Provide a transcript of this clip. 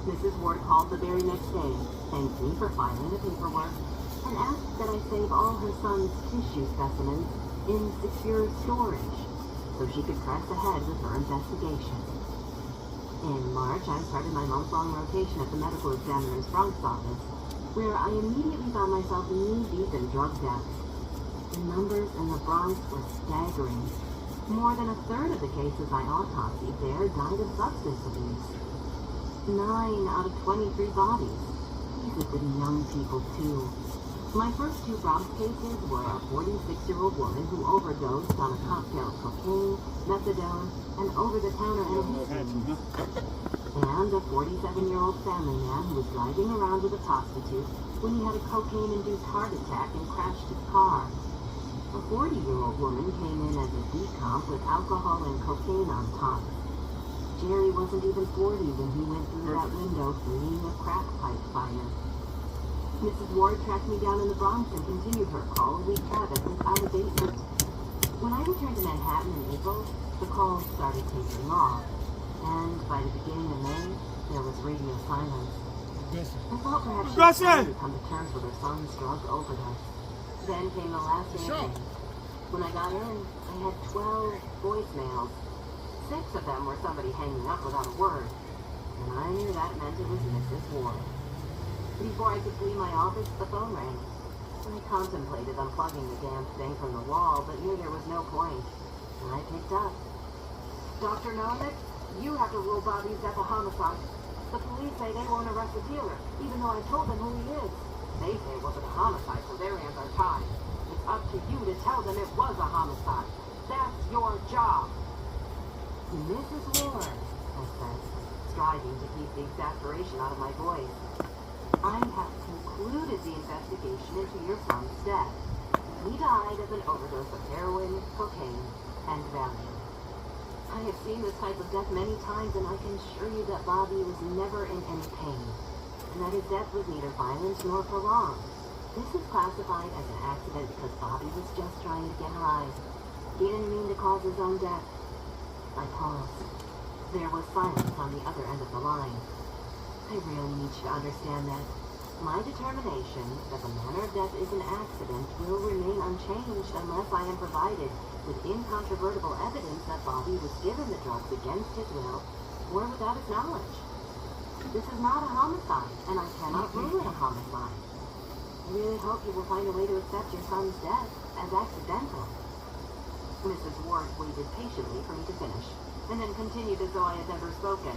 Mrs. Ward called the very next day, thanked me for filing the paperwork, and asked that I save all her son's tissue specimens in secure storage so she could press ahead with her investigation. In March, I started my month-long rotation at the medical examiner's Bronx office, where I immediately found myself knee-deep in drug deaths. The numbers in the Bronx were staggering. More than a third of the cases I autopsied there died of substance abuse. 9 out of 23 bodies. These have been young people, too. My first 2 Bronx cases were a 46-year-old woman who overdosed on a cocktail of cocaine, methadone, and over-the-counter anesthesia, and a 47-year-old family man who was driving around with a prostitute when he had a cocaine-induced heart attack and crashed his car. A 40-year-old woman came in as a decomp with alcohol and cocaine on top. Jerry wasn't even 40 when he went through that window fleeing a crack pipe fire. Mrs. Ward tracked me down in the Bronx and continued her calls we Travis without abatement. When I returned to Manhattan in April, the calls started tapering off, and by the beginning of May, there was radio silence. I thought perhaps she was trying to come to terms with her son's drug overdose. Then came the last day of May. When I got in, I had 12 voicemails. 6 of them were somebody hanging up without a word, and I knew that meant it was Mrs. Ward. Before I could flee my office, the phone rang. I contemplated unplugging the damn thing from the wall, but knew there was no point, and I picked up. Dr. Novick, you have to rule Bobby's death a homicide. The police say they won't arrest the dealer, even though I told them who he is. They say it wasn't a homicide, so their hands are tied. It's up to you to tell them it was a homicide. That's your job. Mrs. Ward, I said, striving to keep the exasperation out of my voice. I have concluded the investigation into your son's death. He died of an overdose of heroin, cocaine, and Valium. I have seen this type of death many times, and I can assure you that Bobby was never in any pain, and that his death was neither violent nor prolonged. This is classified as an accident because Bobby was just trying to get high. He didn't mean to cause his own death. I paused. There was silence on the other end of the line. I really need you to understand that my determination that the manner of death is an accident will remain unchanged unless I am provided with incontrovertible evidence that Bobby was given the drugs against his will or without his knowledge. This is not a homicide, and I cannot rule it a homicide. I really hope you will find a way to accept your son's death as accidental. Mrs. Ward waited patiently for me to finish, and then continued as though I had never spoken.